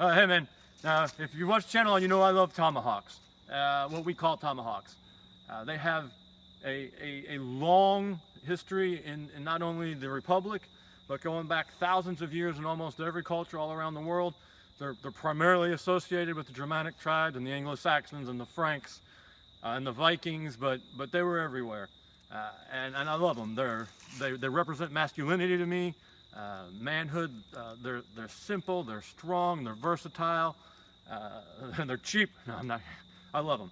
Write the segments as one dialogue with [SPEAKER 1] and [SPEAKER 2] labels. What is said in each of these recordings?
[SPEAKER 1] Hey man, now if you watch the channel, you know I love tomahawks, what we call tomahawks. They have a long history in not only the Republic, but going back thousands of years in almost every culture all around the world. They're primarily associated with the Germanic tribes and the Anglo-Saxons and the Franks and the Vikings, but they were everywhere. And I love them. They represent masculinity to me, manhood. They're simple, they're strong, they're versatile, and they're cheap. No, I'm not. I love them.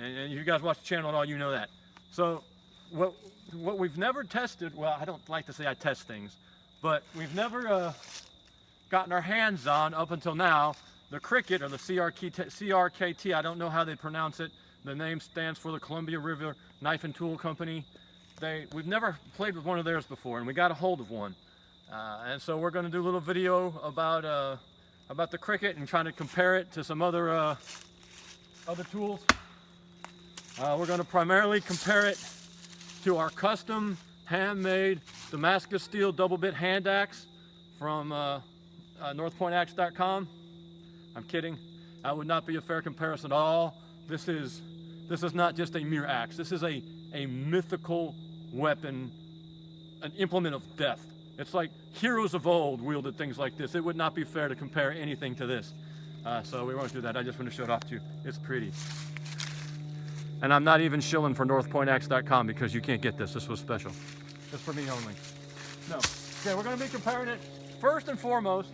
[SPEAKER 1] And you guys watch the channel at all, you know that. So what we've never tested, well, I don't like to say I test things, but we've never gotten our hands on up until now the cricket, or the CRKT. I don't know how they pronounce it. The name stands for the Columbia River Knife and Tool Company. We've never played with one of theirs before, and we got a hold of one. And so we're going to do a little video about the cricket and trying to compare it to some other tools. We're going to primarily compare it to our custom handmade Damascus steel double bit hand axe from northpointaxe.com. I'm kidding. That would not be a fair comparison at all. This is not just a mere axe. This is a mythical weapon, an implement of death. It's like heroes of old wielded things like this. It would not be fair to compare anything to this. So we won't do that. I just want to show it off to you. It's pretty. And I'm not even shilling for northpointaxe.com because you can't get this. This was special. Just for me only. No. Okay, we're going to be comparing it first and foremost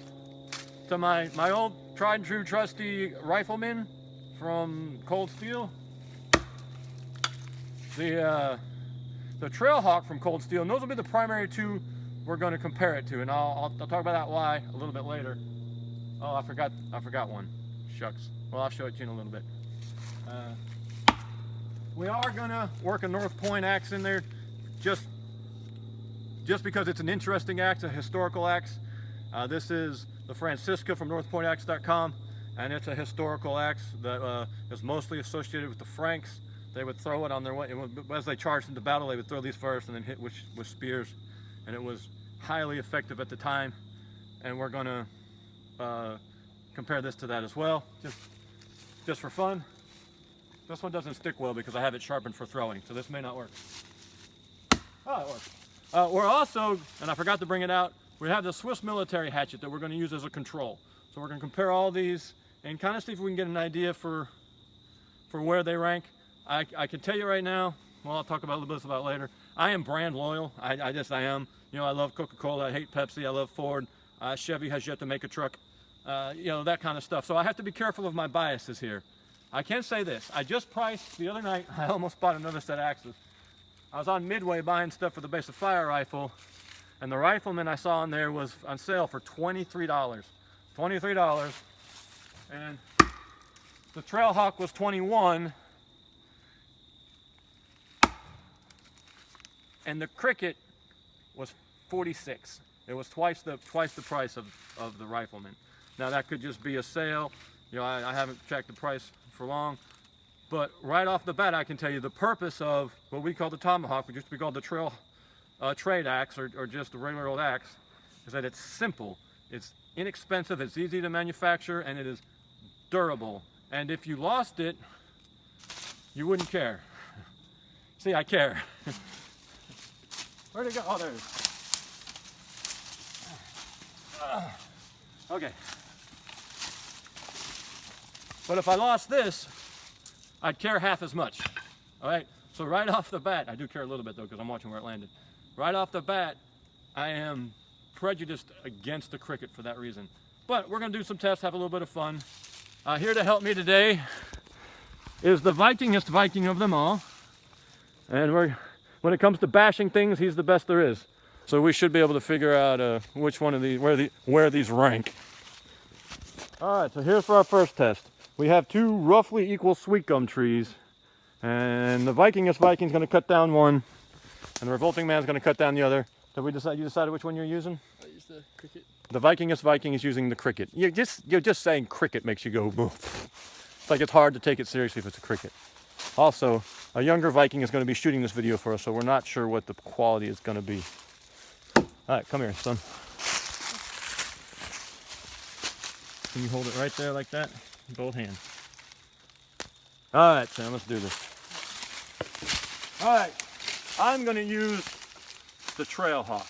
[SPEAKER 1] to my old tried and true trusty rifleman from Cold Steel. The Trailhawk from Cold Steel. And those will be the primary two we're going to compare it to, and I'll talk about that why a little bit later. Oh, I forgot one. Shucks. Well, I'll show it to you in a little bit. We are going to work a North Point axe in there, just because it's an interesting axe, a historical axe. This is the Francisca from northpointaxe.com, and it's a historical axe that is mostly associated with the Franks. They would throw it on their way, as they charged into battle, they would throw these first and then hit with spears, and it was highly effective at the time. And we're going to compare this to that as well, just for fun. This one doesn't stick well because I have it sharpened for throwing, so this may not work. Oh, it works. We're also, and I forgot to bring it out, we have the Swiss military hatchet that we're going to use as a control. So we're going to compare all these and kind of see if we can get an idea for where they rank. I can tell you right now, well, I'll talk about a little bit about it later. I am brand loyal. I am. You know, I love Coca-Cola. I hate Pepsi. I love Ford. Chevy has yet to make a truck. You know, that kind of stuff. So I have to be careful of my biases here. I can say this. I just priced the other night. I almost bought another set of axes. I was on Midway buying stuff for the base of fire rifle, and the rifleman I saw on there was on sale for $23. $23. And the Trailhawk was $21. And the cricket was $46. It was twice the price of the rifleman. Now that could just be a sale. You know, I haven't checked the price for long, but right off the bat, I can tell you the purpose of what we call the Tomahawk, which used to be called the trade axe, or just a regular old axe, is that it's simple, it's inexpensive, it's easy to manufacture, and it is durable. And if you lost it, you wouldn't care. See, I care. Where'd it go? Oh, there it is. Okay. But if I lost this, I'd care half as much. All right? So right off the bat, I do care a little bit though because I'm watching where it landed. Right off the bat, I am prejudiced against the cricket for that reason. But we're going to do some tests, have a little bit of fun. Here to help me today is the Vikingest Viking of them all. And when it comes to bashing things, he's the best there is. So we should be able to figure out which one of these, where these rank. All right, so here's for our first test. We have two roughly equal sweet gum trees, and the Vikingest Viking's going to cut down one, and the Revolting Man's going to cut down the other. Did we decide? You decided which one you're using?
[SPEAKER 2] I use the cricket.
[SPEAKER 1] The Vikingest Viking is using the cricket. You're just saying cricket makes you go boom. It's like it's hard to take it seriously if it's a cricket. Also, a younger Viking is going to be shooting this video for us, so we're not sure what the quality is going to be. All right, come here, son. Can you hold it right there like that? Both hands. All right, Sam, let's do this. All right, I'm going to use the trail hawk.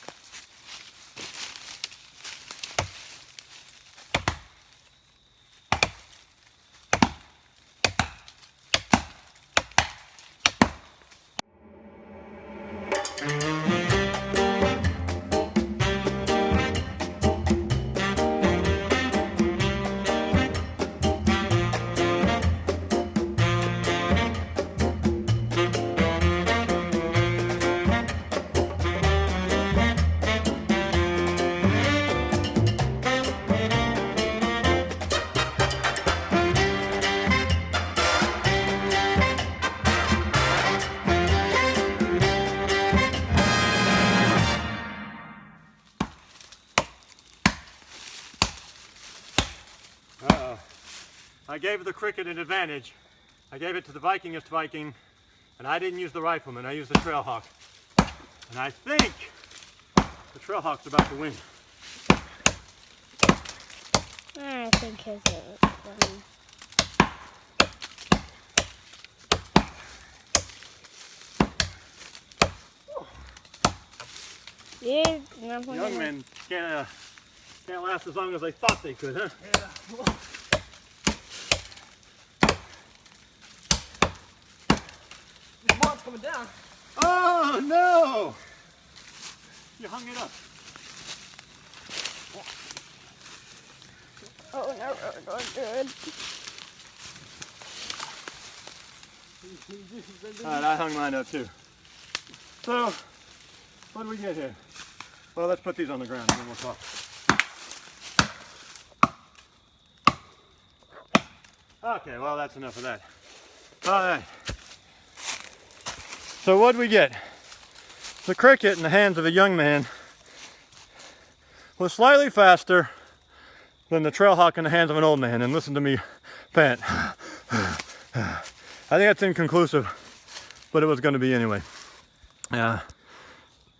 [SPEAKER 1] I gave the cricket an advantage. I gave it to the Vikingest Viking, and I didn't use the rifleman. I used the trail hawk. And I think the trail hawk's about to win.
[SPEAKER 2] I think his is.
[SPEAKER 1] Young men can't last as long as they thought they could, huh?
[SPEAKER 3] Yeah. This mob's coming down.
[SPEAKER 1] Oh no! You hung it up.
[SPEAKER 2] Oh no, not good.
[SPEAKER 1] Alright, I hung mine up too. So, what do we get here? Well, let's put these on the ground and then we'll talk. Okay, well, that's enough of that. Alright. So what do we get? The cricket in the hands of a young man was slightly faster than the trail hawk in the hands of an old man. And listen to me pant. I think that's inconclusive, but it was going to be anyway.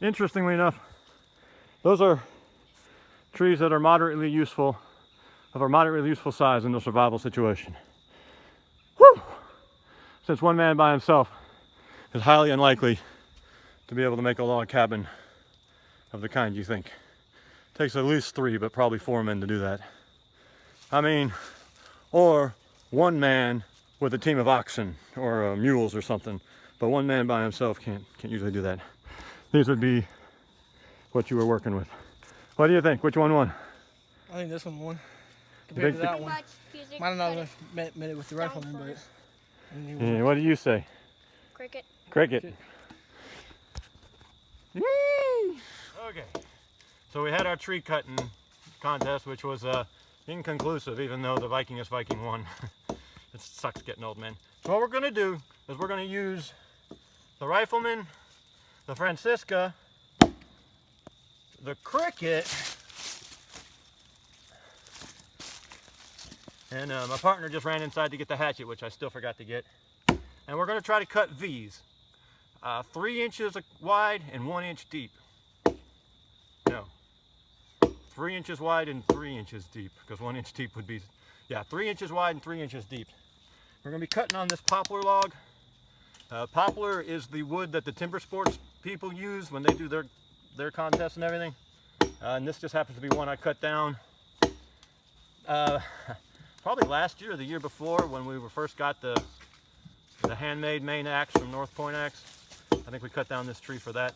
[SPEAKER 1] Interestingly enough, those are trees that are moderately useful, of a moderately useful size in a survival situation. Whew! Since one man by himself is highly unlikely to be able to make a log cabin of the kind you think. Takes at least 3, but probably 4 men to do that. I mean, or one man with a team of oxen or mules or something, but one man by himself can't usually do that. These would be what you were working with. What do you think? Which one won?
[SPEAKER 3] I think this one won compared to that one. Might not have met it with the rifleman, but.
[SPEAKER 1] Yeah, what do you say?
[SPEAKER 2] Cricket.
[SPEAKER 1] Cricket. Okay. So we had our tree cutting contest, which was inconclusive, even though the Vikingest Viking won. It sucks getting old men. So what we're going to do is we're going to use the rifleman, the Francisca, the cricket, and my partner just ran inside to get the hatchet, which I still forgot to get. And we're going to try to cut V's, 3 inches wide and 1 inch deep. No, 3 inches wide and 3 inches deep, because 1 inch deep would be, yeah, 3 inches wide and 3 inches deep. We're going to be cutting on this poplar log. Poplar is the wood that the timber sports people use when they do their contests and everything. And this just happens to be one I cut down probably last year or the year before when we first got the handmade main axe from North Point Axe. I think we cut down this tree for that.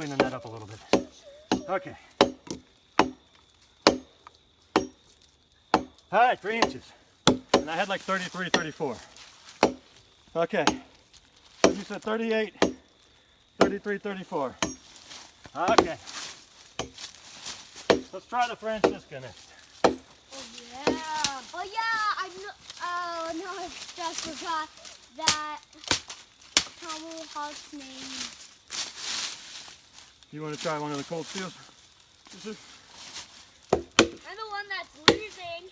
[SPEAKER 1] cleaning that up a little bit. Okay. All right, 3 inches. And I had like 33, 34. Okay. So you said 38, 33, 34. Okay. Let's try the Francisca next.
[SPEAKER 2] Oh yeah. Oh yeah. I know. Oh no, I just forgot that Tomahawk's name.
[SPEAKER 1] You want to try one of the cold steels?
[SPEAKER 2] I'm the one that's losing.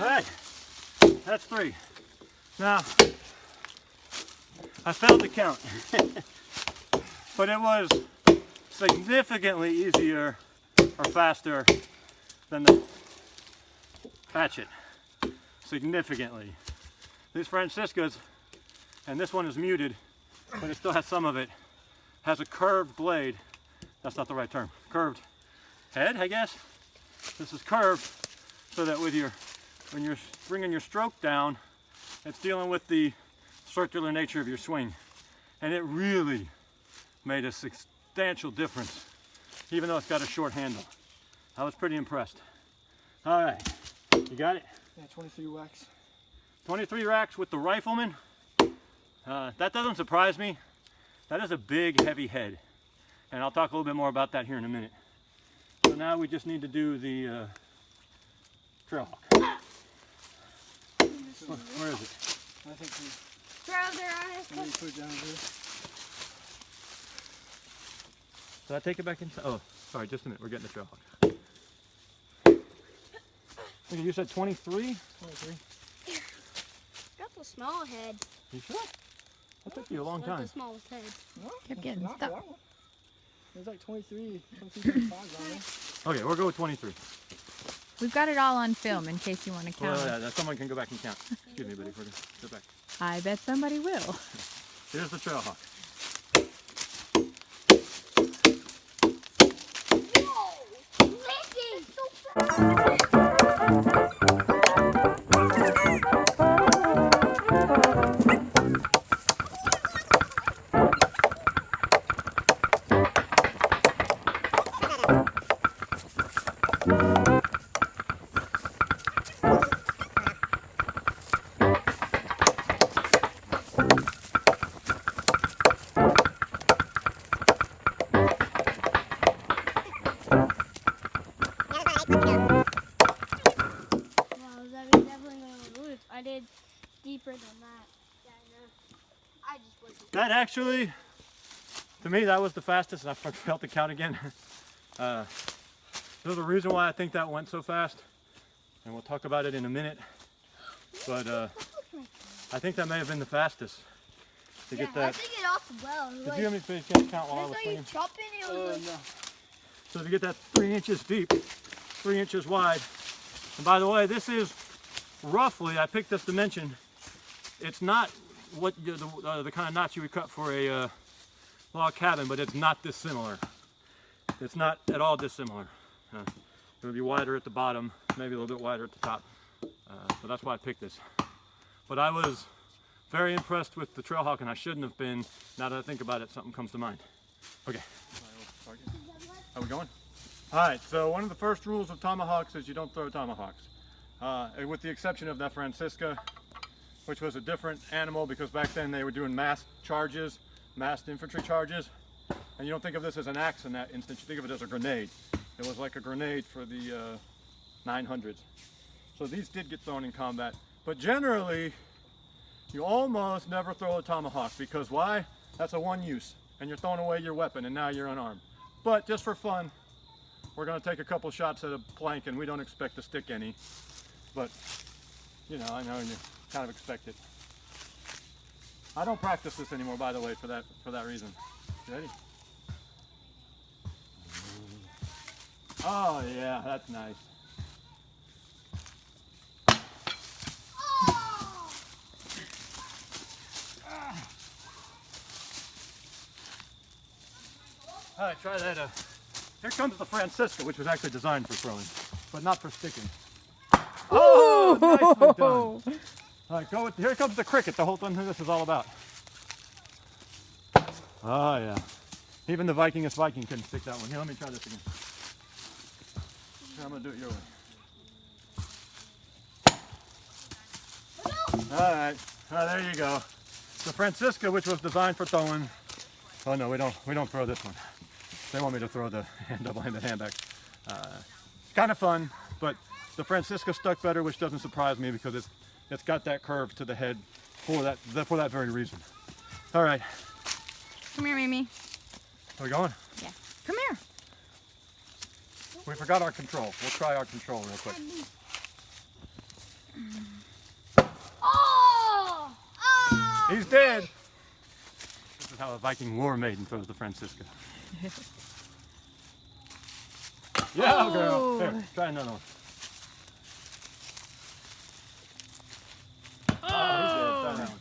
[SPEAKER 1] Alright, that's 3. Now, I failed to count, but it was significantly easier or faster than the hatchet. Significantly. These Franciscas, and this one is muted, but it still has some of it, has a curved blade. That's not the right term. Curved head, I guess. This is curved so that with your when you're bringing your stroke down, it's dealing with the circular nature of your swing. And it really made a substantial difference, even though it's got a short handle. I was pretty impressed. All right, you got it?
[SPEAKER 3] Yeah, 23 wax.
[SPEAKER 1] 23 racks with the Rifleman. That doesn't surprise me. That is a big, heavy head. And I'll talk a little bit more about that here in a minute. So now we just need to do the Trailhawk. Where is it?
[SPEAKER 3] I think we
[SPEAKER 2] Throw their eyes.
[SPEAKER 3] put it down here.
[SPEAKER 1] Did I take it back inside? Oh, sorry, just a minute. We're getting the Trailhawk. Okay, you said 23?
[SPEAKER 3] 23.
[SPEAKER 2] That's a small head.
[SPEAKER 1] You sure? That took you a long
[SPEAKER 2] That's
[SPEAKER 1] time.
[SPEAKER 2] the smallest head.
[SPEAKER 3] No,
[SPEAKER 4] Kept getting
[SPEAKER 3] not for
[SPEAKER 4] stuck.
[SPEAKER 3] that one. There's like 23, 25 on there.
[SPEAKER 1] Okay, we'll go with 23.
[SPEAKER 4] We've got it all on film in case you want to count.
[SPEAKER 1] Well, yeah, someone can go back and count. Excuse me, buddy. We're going to go back.
[SPEAKER 4] I bet somebody will.
[SPEAKER 1] Here's the Trailhawk.
[SPEAKER 2] Whoa! Landing so fast. I did deeper than that. Yeah, I know. I just wasn't.
[SPEAKER 1] That actually, to me, that was the fastest. I felt the count again. There's a reason why I think that went so fast, and we'll talk about it in a minute. But I think that may have been the fastest to get
[SPEAKER 2] I
[SPEAKER 1] that.
[SPEAKER 2] think it also well.
[SPEAKER 1] Did you have any space count while I was
[SPEAKER 2] you
[SPEAKER 1] swinging?
[SPEAKER 2] chopping it was
[SPEAKER 3] No.
[SPEAKER 1] So to get that 3 inches deep, 3 inches wide. And by the way, this is roughly, I picked this dimension. It's not what the kind of knots you would cut for a log cabin, but it's not dissimilar. It's not at all dissimilar. It would be wider at the bottom, maybe a little bit wider at the top. So that's why I picked this. But I was very impressed with the Trailhawk, and I shouldn't have been. Now that I think about it, something comes to mind. Okay. Are we going? All right, so one of the first rules of tomahawks is you don't throw tomahawks. With the exception of that Francisca, which was a different animal because back then they were doing massed charges, massed infantry charges. And you don't think of this as an axe in that instance, you think of it as a grenade. It was like a grenade for the 900s. So these did get thrown in combat. But generally, you almost never throw a tomahawk because why? That's a one use. And you're throwing away your weapon and now you're unarmed. But just for fun, we're going to take a couple shots at a plank and we don't expect to stick any. But, you know, I know you kind of expect it. I don't practice this anymore, by the way, for that reason. Ready? Oh yeah, that's nice. All right, try that. Here comes the Francisca, which was actually designed for throwing, but not for sticking. Oh, nicely done. All right, go with, here comes the cricket, the whole thing this is all about. Oh yeah. Even the Vikingest Viking couldn't stick that one. Here, let me try this again. Here, I'm gonna do it your way. All right, there you go. The Francisca, which was designed for throwing. Oh no, we don't throw this one. They want me to throw the double-handed handbag. Kind of fun, but the Francisca stuck better, which doesn't surprise me because it's got that curve to the head for that very reason. All right.
[SPEAKER 4] Come here, Mimi.
[SPEAKER 1] Are we going?
[SPEAKER 4] Yeah. Come here.
[SPEAKER 1] We forgot our control. We'll try our control real quick.
[SPEAKER 2] Oh! Oh!
[SPEAKER 1] He's dead. This is how a Viking war maiden throws the Francisca. Yeah, girl. Here, try another one. Oh, he's dead. Try that one.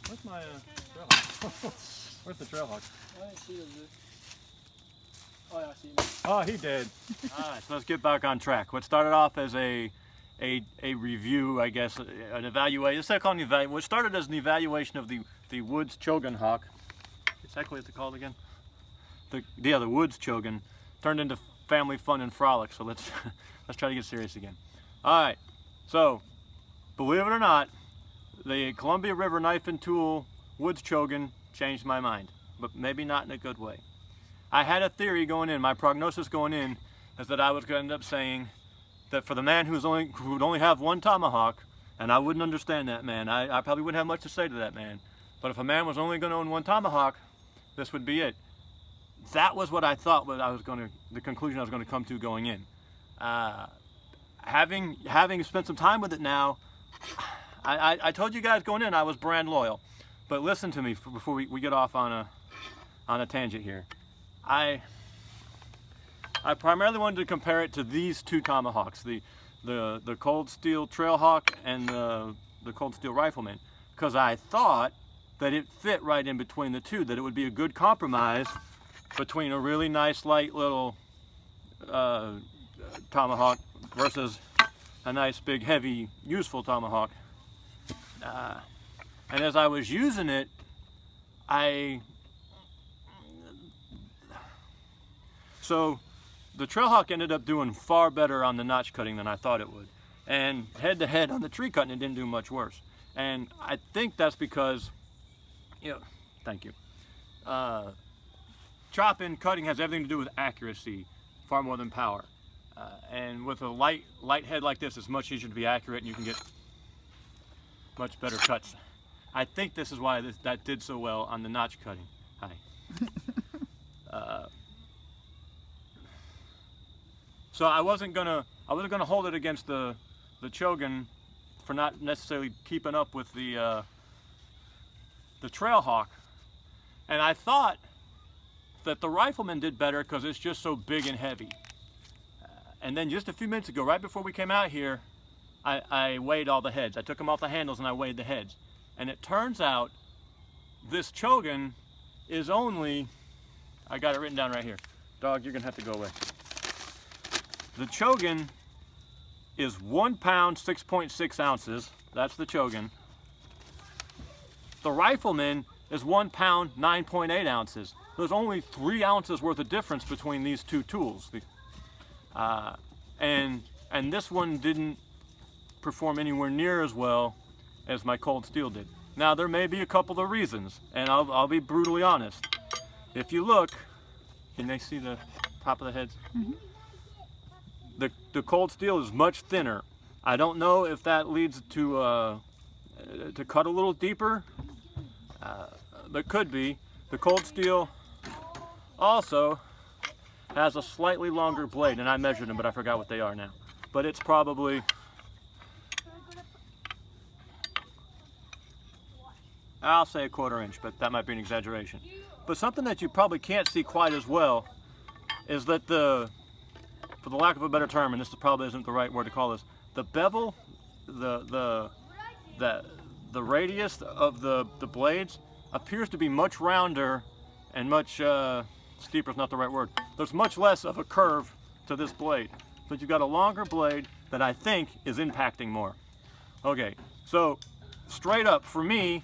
[SPEAKER 1] Where's my trailhawk? Where's the trailhawk?
[SPEAKER 3] I didn't see those. Oh, yeah, I see him.
[SPEAKER 1] Oh, he did. All right, so let's get back on track. What started off as a review, I guess, an evaluation. Let's call it an evaluation. What started as an evaluation of the Woods Chogan hawk. Exactly what's it called again? The Woods Chogan turned into family fun and frolic. So let's try to get serious again. All right. So, believe it or not, the Columbia River Knife and Tool Woods Chogan changed my mind, but maybe not in a good way. I had a theory going in. My prognosis going in is that I was going to end up saying that for the man who would only have one tomahawk, and I wouldn't understand that man. I probably wouldn't have much to say to that man. But if a man was only going to own one tomahawk, this would be it. That was what I thought. The conclusion I was going to come to going in. Having spent some time with it now, I told you guys going in I was brand loyal. But listen to me before we get off on a tangent here. I primarily wanted to compare it to these two tomahawks, the Cold Steel Trailhawk and the Cold Steel Rifleman, because I thought that it fit right in between the two, that it would be a good compromise between a really nice light little tomahawk versus a nice big heavy useful tomahawk. And as I was using it, so the Trailhawk ended up doing far better on the notch cutting than I thought it would. And head to head on the tree cutting, it didn't do much worse. And I think that's because, thank you. Chopping, cutting has everything to do with accuracy, far more than power. And with a light head like this, it's much easier to be accurate and you can get much better cuts. I think this is why that did so well on the notch cutting. Hi. So I wasn't gonna hold it against the Chogan for not necessarily keeping up with the Trailhawk, and I thought that the Rifleman did better because it's just so big and heavy. And then just a few minutes ago, right before we came out here, I weighed all the heads. I took them off the handles and I weighed the heads, and it turns out this Chogan is only, I got it written down right here. Dog, you're gonna have to go away. The Chogan is 1 pound, 6.6 ounces. That's the Chogan. The Rifleman is 1 pound, 9.8 ounces. There's only 3 ounces worth of difference between these two tools. And this one didn't perform anywhere near as well as my Cold Steel did. Now there may be a couple of reasons, and I'll be brutally honest. If you look, can they see the top of the heads? Mm-hmm. The Cold Steel is much thinner. I don't know if that leads to cut a little deeper. But could be. The Cold Steel also has a slightly longer blade, and I measured them, but I forgot what they are now. But it's probably I'll say 1/4 inch, but that might be an exaggeration. But something that you probably can't see quite as well is that for the lack of a better term, and this probably isn't the right word to call this, the bevel, the radius of the blades appears to be much rounder and much steeper is not the right word. There's much less of a curve to this blade. So you've got a longer blade that I think is impacting more. Okay, so straight up for me,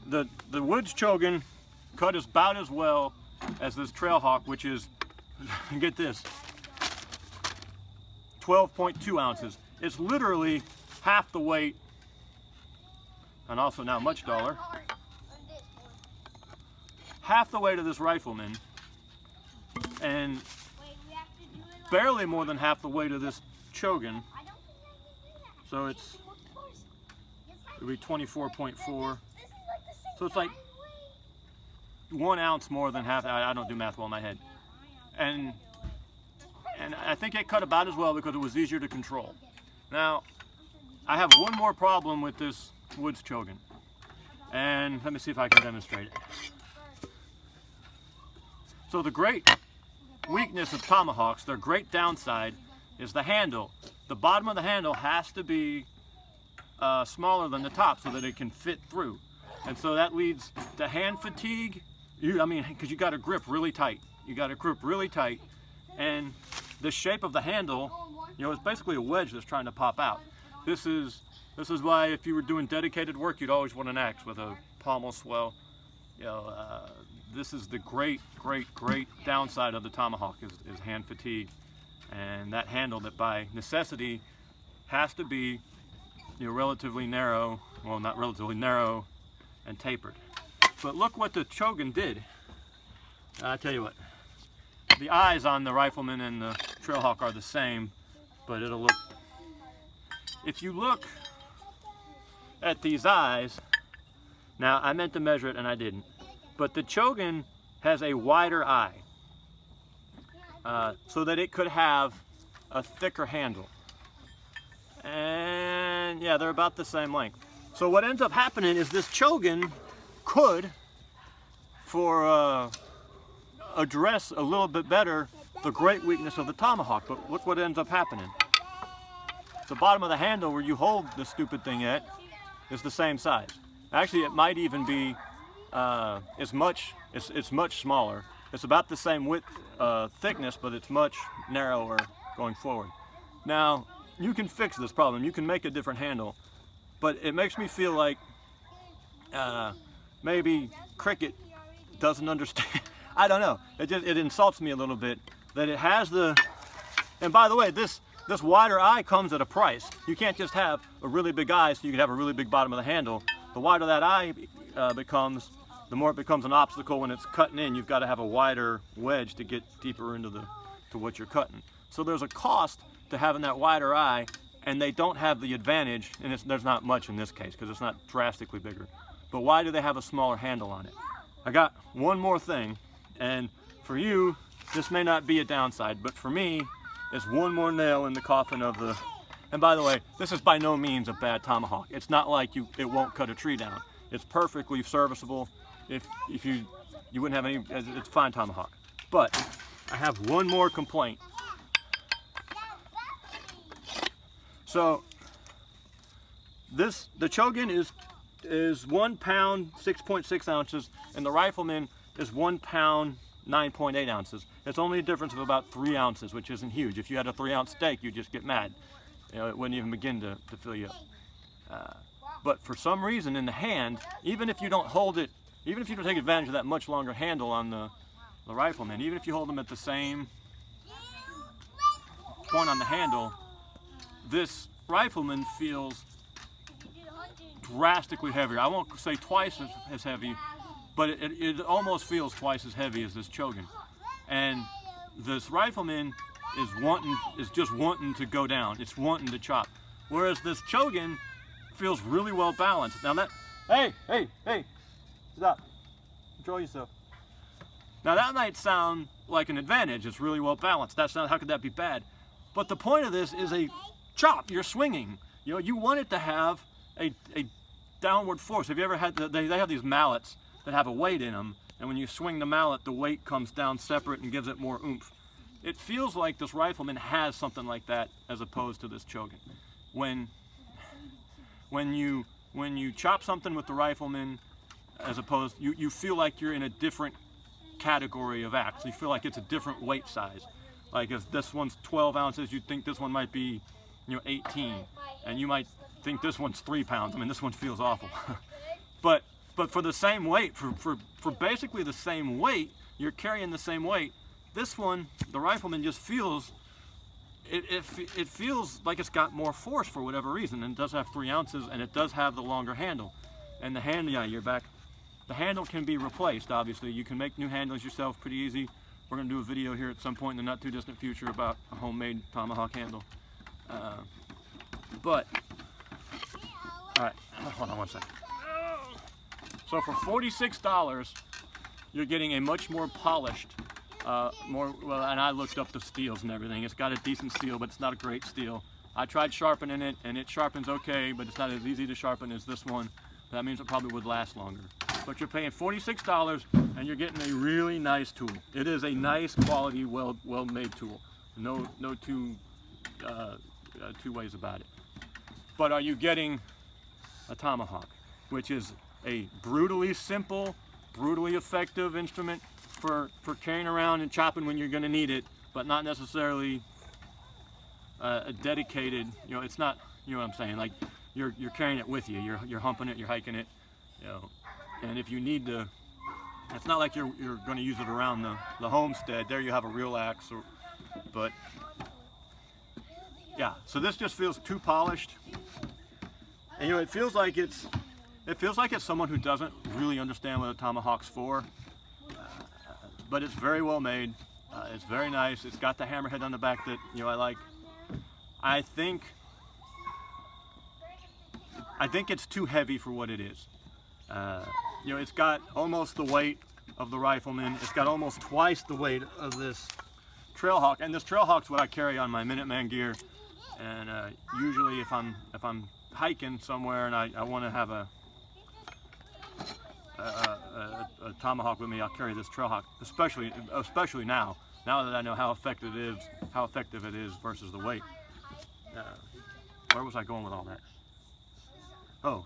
[SPEAKER 1] the Woods Chogan cut is about as well as this Trailhawk, which is, get this, 12.2 ounces. It's literally half the weight, and also now much duller, half the weight of this Rifleman, and barely more than half the weight of this Chogan. So it would be 24.4. So it's like 1 ounce more than half. I don't do math well in my head. And I think it cut about as well because it was easier to control. Now, I have one more problem with this Woods Chogan. And let me see if I can demonstrate it. So the great weakness of Tomahawks, their great downside, is the handle. The bottom of the handle has to be smaller than the top so that it can fit through. And so that leads to hand fatigue. Because you got to grip really tight. You got to grip really tight. And the shape of the handle, it's basically a wedge that's trying to pop out. This is why if you were doing dedicated work, you'd always want an axe with a pommel swell. This is the great downside of the Tomahawk is hand fatigue, and that handle that by necessity has to be relatively narrow, well, not relatively narrow, and tapered. But look what the Chogan did. I tell you what, the eyes on the Rifleman and the Trailhawk are the same, but it'll look, if you look at these eyes, now I meant to measure it and I didn't, but the Chogan has a wider eye so that it could have a thicker handle. And yeah, they're about the same length. So what ends up happening is this Chogan could, address a little bit better the great weakness of the Tomahawk, but look what ends up happening. The bottom of the handle where you hold the stupid thing at is the same size. Actually, it might even be it's much smaller. It's about the same width, thickness, but it's much narrower going forward. Now, you can fix this problem. You can make a different handle, but it makes me feel like maybe Cricket doesn't understand. I don't know. It insults me a little bit that it has the. And by the way, this wider eye comes at a price. You can't just have a really big eye so you can have a really big bottom of the handle. The wider that eye becomes, the more it becomes an obstacle when it's cutting in. You've got to have a wider wedge to get deeper into to what you're cutting. So there's a cost to having that wider eye, and they don't have the advantage, and there's not much in this case because it's not drastically bigger. But why do they have a smaller handle on it? I got one more thing, and for you, this may not be a downside, but for me, it's one more nail in the coffin of the. And by the way, this is by no means a bad Tomahawk. It's not like it won't cut a tree down. It's perfectly serviceable. If you wouldn't have any, it's a fine Tomahawk. But I have one more complaint. So the Chogan is 1 pound 6.6 ounces, and the Rifleman is 1 pound 9.8 ounces. It's only a difference of about 3 ounces, which isn't huge. If you had a 3-ounce steak, you'd just get mad. It wouldn't even begin to fill you up. But for some reason in the hand, even if you don't hold it, even if you don't take advantage of that much longer handle on the Rifleman, even if you hold them at the same point on the handle, this Rifleman feels drastically heavier. I won't say twice as heavy, but it almost feels twice as heavy as this Chogan. And this Rifleman is just wanting to go down. It's wanting to chop. Whereas this Chogan feels really well balanced. Now that, hey, stop. Control yourself. Now that might sound like an advantage. It's really well balanced. That's not, how could that be bad? But the point of this is a chop. You're swinging. You want it to have a downward force. Have you ever had, they have these mallets that have a weight in them, and when you swing the mallet, the weight comes down separate and gives it more oomph. It feels like this rifleman has something like that as opposed to this Chogan. When you chop something with the rifleman, as opposed, you feel like you're in a different category of axe. You feel like it's a different weight size. Like if this one's 12 ounces, you'd think this one might be, 18, and you might think this one's 3 pounds. I mean, this one feels awful. but for the same weight, for basically the same weight, you're carrying the same weight. This one, the rifleman just feels, it feels like it's got more force for whatever reason, and it does have 3 ounces, and it does have the longer handle. And the handle, yeah, you're back. The handle can be replaced, obviously. You can make new handles yourself pretty easy. We're gonna do a video here at some point in the not too distant future about a homemade Tomahawk handle. All right, hold on one second. So for $46, you're getting a much more polished, and I looked up the steels and everything. It's got a decent steel, but it's not a great steel. I tried sharpening it, and it sharpens okay, but it's not as easy to sharpen as this one. That means it probably would last longer. But you're paying $46, and you're getting a really nice tool. It is a nice quality, well-made tool. No two ways about it. But are you getting a Tomahawk, which is a brutally simple, brutally effective instrument for carrying around and chopping when you're going to need it, but not necessarily a dedicated. It's not. You know what I'm saying? Like you're carrying it with you. You're humping it. You're hiking it. And if you need to, it's not like you're going to use it around the homestead. There you have a real axe, but yeah. So this just feels too polished, and it feels like it's someone who doesn't really understand what a Tomahawk's for. But it's very well made. It's very nice. It's got the hammerhead on the back that I like. I think it's too heavy for what it is. It's got almost the weight of the Rifleman. It's got almost twice the weight of this Trailhawk, and this Trailhawk's what I carry on my Minuteman gear. And usually, if I'm hiking somewhere and I want to have a Tomahawk with me, I'll carry this Trailhawk, especially now that I know how effective it is versus the weight. Where was I going with all that? Oh,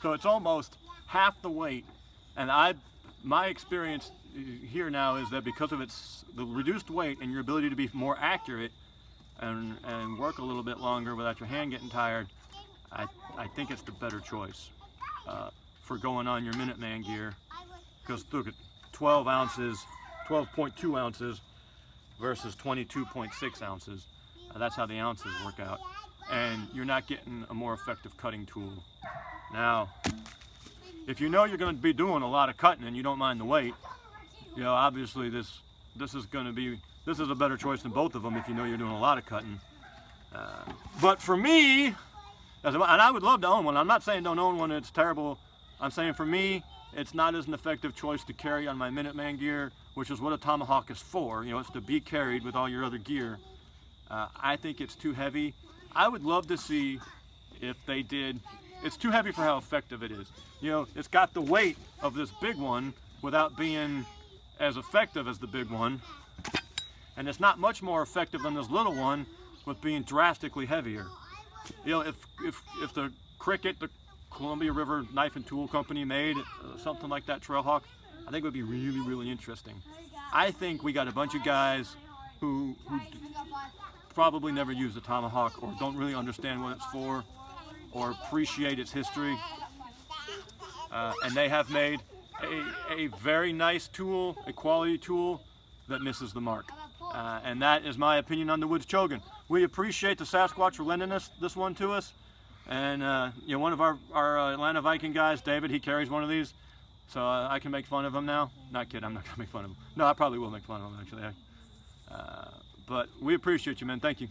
[SPEAKER 1] so it's almost half the weight, and my experience here now is that because of the reduced weight and your ability to be more accurate and work a little bit longer without your hand getting tired, I think it's the better choice for going on your Minuteman gear. Because look at 12 ounces, 12.2 ounces versus 22.6 ounces. That's how the ounces work out. And you're not getting a more effective cutting tool. Now, if you know you're going to be doing a lot of cutting and you don't mind the weight, obviously this is a better choice than both of them if you know you're doing a lot of cutting. But for me, and I would love to own one. I'm not saying don't own one, it's terrible. I'm saying for me, it's not as an effective choice to carry on my Minuteman gear, which is what a Tomahawk is for. It's to be carried with all your other gear. I think it's too heavy. I would love to see if they did. It's too heavy for how effective it is. It's got the weight of this big one without being as effective as the big one. And it's not much more effective than this little one with being drastically heavier. If the Cricket, the Columbia River Knife and Tool Company made something like that Trailhawk, I think it would be really, really interesting. I think we got a bunch of guys who probably never used a Tomahawk or don't really understand what it's for or appreciate its history. And they have made a very nice tool, a quality tool that misses the mark. And that is my opinion on the Woods Chogan. We appreciate the Sasquatch for lending this one to us. And one of our Atlanta Viking guys, David, he carries one of these, so I can make fun of him now. Not kidding, I'm not gonna make fun of him. No, I probably will make fun of him actually. But we appreciate you, man. Thank you.